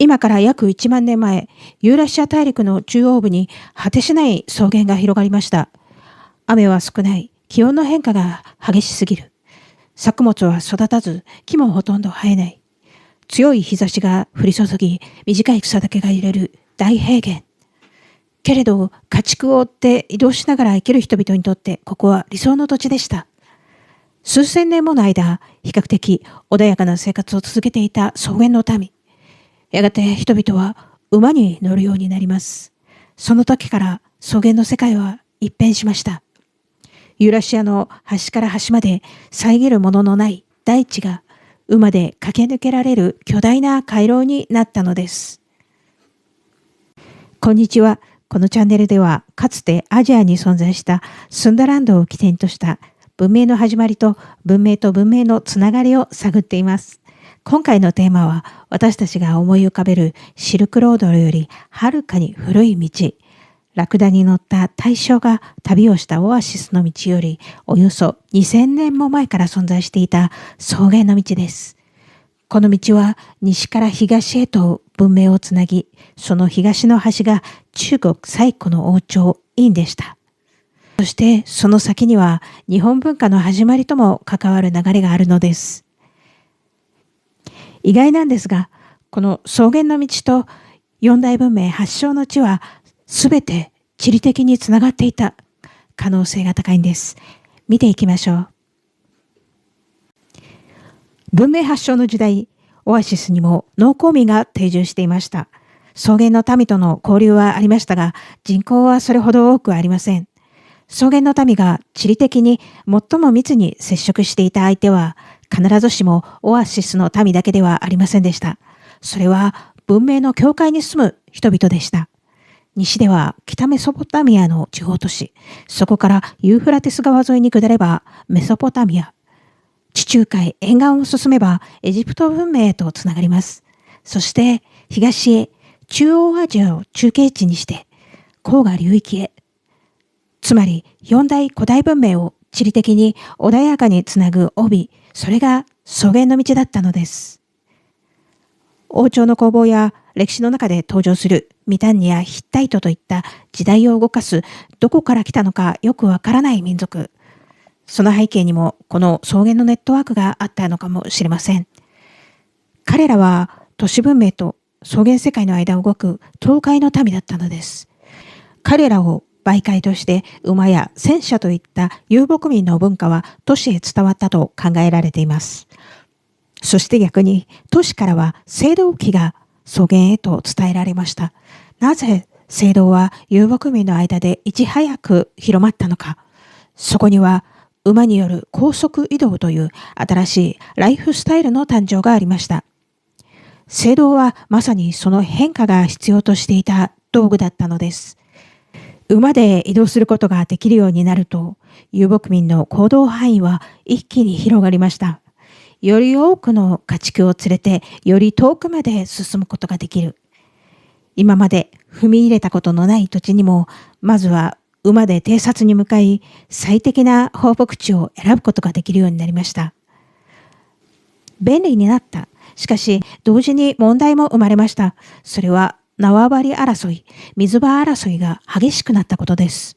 今から約1万年前、ユーラシア大陸の中央部に果てしない草原が広がりました。雨は少ない、気温の変化が激しすぎる。作物は育たず、木もほとんど生えない。強い日差しが降り注ぎ、短い草だけが揺れる大平原。けれど、家畜を追って移動しながら生きる人々にとって、ここは理想の土地でした。数千年もの間、比較的穏やかな生活を続けていた草原の民。やがて人々は馬に乗るようになります。その時から草原の世界は一変しました。ユーラシアの端から端まで遮るもののない大地が馬で駆け抜けられる巨大な回廊になったのです。こんにちは。このチャンネルではかつてアジアに存在したスンダランドを起点とした文明の始まりと文明のつながりを探っています。今回のテーマは私たちが思い浮かべるシルクロードよりはるかに古い道。ラクダに乗った大将が旅をしたオアシスの道よりおよそ2000年も前から存在していた草原の道です。この道は西から東へと文明をつなぎ、その東の端が中国最古の王朝殷でした。そしてその先には日本文化の始まりとも関わる流れがあるのです。意外なんですが、この草原の道と四大文明発祥の地はすべて地理的につながっていた可能性が高いんです。見ていきましょう。文明発祥の時代、オアシスにも農耕民が定住していました。草原の民との交流はありましたが、人口はそれほど多くありません。草原の民が地理的に最も密に接触していた相手は、必ずしもオアシスの民だけではありませんでした。それは文明の境界に住む人々でした。西では北メソポタミアの地方都市、そこからユーフラテス川沿いに下ればメソポタミア、地中海沿岸を進めばエジプト文明へとつながります。そして東へ中央アジアを中継地にして黄河流域へ、つまり四大古代文明を地理的に穏やかにつなぐ帯、それが草原の道だったのです。王朝の攻防や歴史の中で登場するミタンニやヒッタイトといった時代を動かすどこから来たのかよくわからない民族。その背景にもこの草原のネットワークがあったのかもしれません。彼らは都市文明と草原世界の間を動く東海の民だったのです。彼らを媒介として馬や戦車といった遊牧民の文化は都市へ伝わったと考えられています。そして逆に都市からは青銅器が草原へと伝えられました。なぜ青銅は遊牧民の間でいち早く広まったのか。そこには馬による高速移動という新しいライフスタイルの誕生がありました。青銅はまさにその変化が必要としていた道具だったのです。馬で移動することができるようになると、遊牧民の行動範囲は一気に広がりました。より多くの家畜を連れて、より遠くまで進むことができる。今まで踏み入れたことのない土地にも、まずは馬で偵察に向かい、最適な放牧地を選ぶことができるようになりました。便利になった。しかし、同時に問題も生まれました。それは縄張り争い、水場争いが激しくなったことです。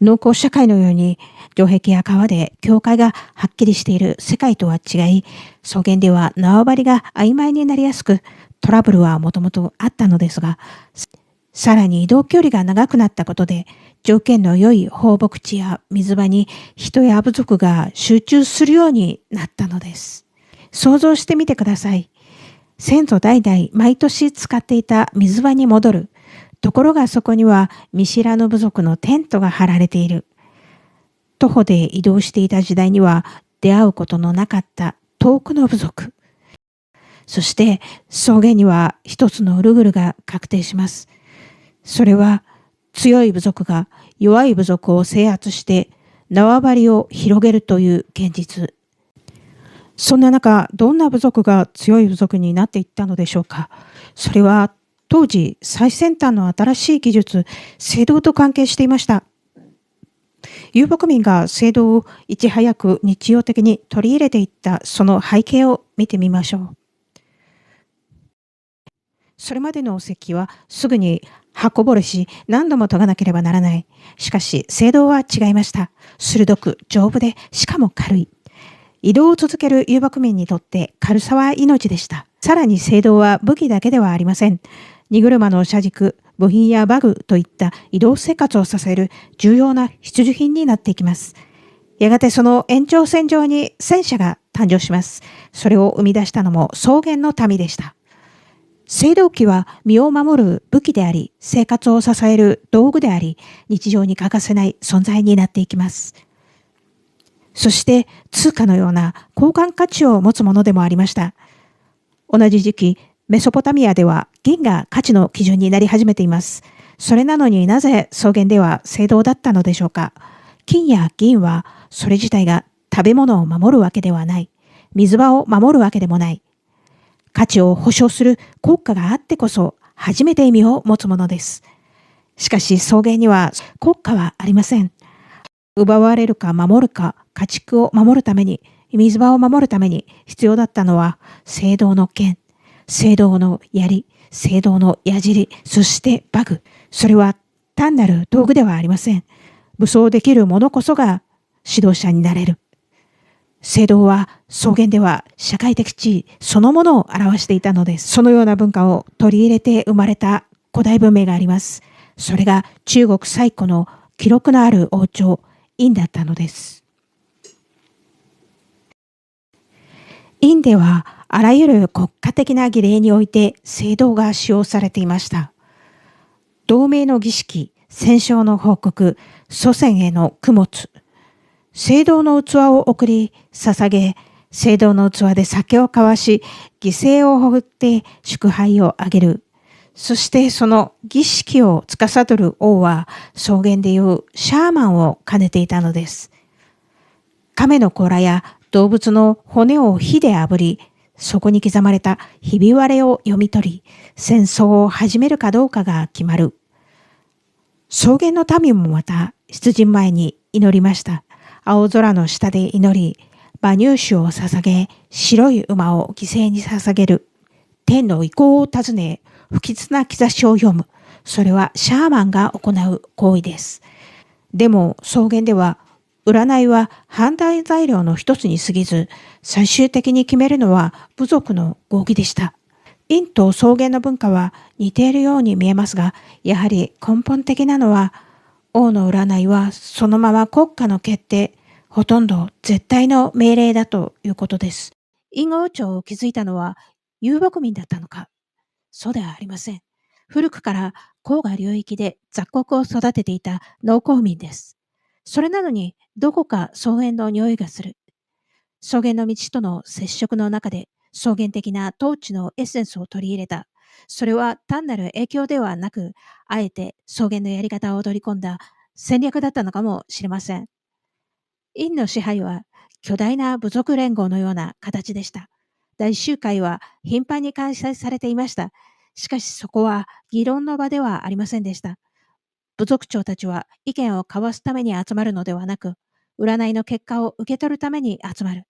農耕社会のように城壁や川で境界がはっきりしている世界とは違い、草原では縄張りが曖昧になりやすく、トラブルはもともとあったのですが、さらに移動距離が長くなったことで、条件の良い放牧地や水場に人や部族が集中するようになったのです。想像してみてください。先祖代々毎年使っていた水場に戻る。ところがそこには見知らぬ部族のテントが張られている。徒歩で移動していた時代には出会うことのなかった遠くの部族。そして草原には一つのルールが確定します。それは強い部族が弱い部族を制圧して縄張りを広げるという現実。そんな中、どんな部族が強い部族になっていったのでしょうか。それは当時最先端の新しい技術、青銅と関係していました。遊牧民が青銅をいち早く日常的に取り入れていったその背景を見てみましょう。それまでの石器はすぐに運ぼるし、何度も研がなければならない。しかし、青銅は違いました。鋭く、丈夫で、しかも軽い。移動を続ける遊牧民にとって軽さは命でした。さらに青銅は武器だけではありません。荷車の車軸、部品やバグといった移動生活を支える重要な必需品になっていきます。やがてその延長線上に戦車が誕生します。それを生み出したのも草原の民でした。青銅器は身を守る武器であり、生活を支える道具であり、日常に欠かせない存在になっていきます。そして通貨のような交換価値を持つものでもありました。同じ時期、メソポタミアでは銀が価値の基準になり始めています。それなのになぜ草原では青銅だったのでしょうか。金や銀はそれ自体が食べ物を守るわけではない。水場を守るわけでもない。価値を保証する国家があってこそ初めて意味を持つものです。しかし草原には国家はありません。奪われるか守るか、家畜を守るために、水場を守るために必要だったのは、青銅の剣、青銅の槍、青銅の矢尻、そしてバグ。それは単なる道具ではありません。武装できる者こそが指導者になれる。青銅は草原では社会的地位そのものを表していたのです。そのような文化を取り入れて生まれた古代文明があります。それが中国最古の記録のある王朝、殷だったのです。殷ではあらゆる国家的な儀礼において青銅が使用されていました。同盟の儀式、戦勝の報告、祖先への供物、青銅の器を送り捧げ、青銅の器で酒を交わし、犠牲をほって祝杯をあげる。そしてその儀式を司る王は草原でいうシャーマンを兼ねていたのです。亀の甲羅や動物の骨を火で炙り、そこに刻まれたひび割れを読み取り、戦争を始めるかどうかが決まる。草原の民もまた出陣前に祈りました。青空の下で祈り、馬乳酒を捧げ、白い馬を犠牲に捧げる。天の意向を尋ね、不吉な兆しを読む。それはシャーマンが行う行為です。でも草原では、占いは判断材料の一つに過ぎず、最終的に決めるのは部族の合議でした。殷と草原の文化は似ているように見えますが、やはり根本的なのは、王の占いはそのまま国家の決定、ほとんど絶対の命令だということです。殷王朝を築いたのは遊牧民だったのか。そうではありません。古くから黄河流域で雑穀を育てていた農耕民です。それなのにどこか草原の匂いがする。草原の道との接触の中で草原的な統治のエッセンスを取り入れた。それは単なる影響ではなく、あえて草原のやり方を取り込んだ戦略だったのかもしれません。殷の支配は巨大な部族連合のような形でした。大集会は頻繁に開催されていました。しかしそこは議論の場ではありませんでした。部族長たちは意見を交わすために集まるのではなく、占いの結果を受け取るために集まる。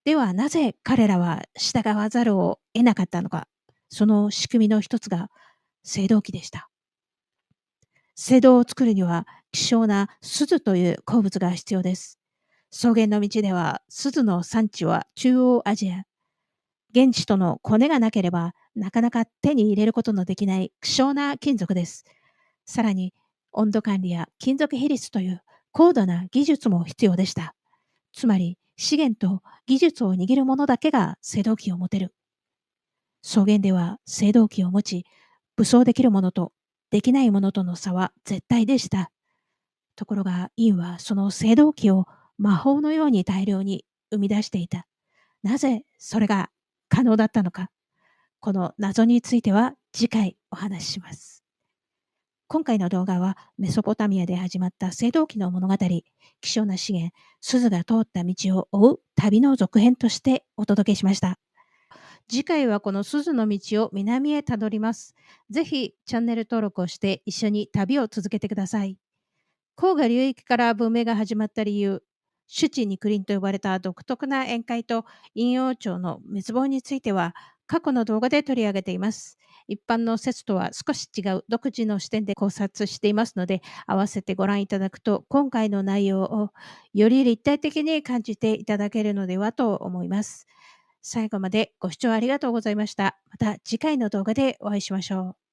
ではなぜ彼らは従わざるを得なかったのか。その仕組みの一つが青銅器でした。青銅を作るには希少な錫という鉱物が必要です。草原の道では錫の産地は中央アジア。現地とのコネがなければなかなか手に入れることのできない希少な金属です。さらに温度管理や金属比率という高度な技術も必要でした。つまり資源と技術を握る者だけが青銅器を持てる。草原では青銅器を持ち、武装できる者とできない者との差は絶対でした。ところが殷はその青銅器を魔法のように大量に生み出していた。なぜそれが可能だったのか。この謎については次回お話しします。今回の動画はメソポタミアで始まった青銅器の物語、希少な資源、錫が通った道を追う旅の続編としてお届けしました。次回はこの錫の道を南へたどります。ぜひチャンネル登録をして一緒に旅を続けてください。黄河流域から文明が始まった理由、朱地肉林と呼ばれた独特な宴会と殷王朝の滅亡については過去の動画で取り上げています。一般の説とは少し違う独自の視点で考察していますので、合わせてご覧いただくと、今回の内容をより立体的に感じていただけるのではと思います。最後までご視聴ありがとうございました。また次回の動画でお会いしましょう。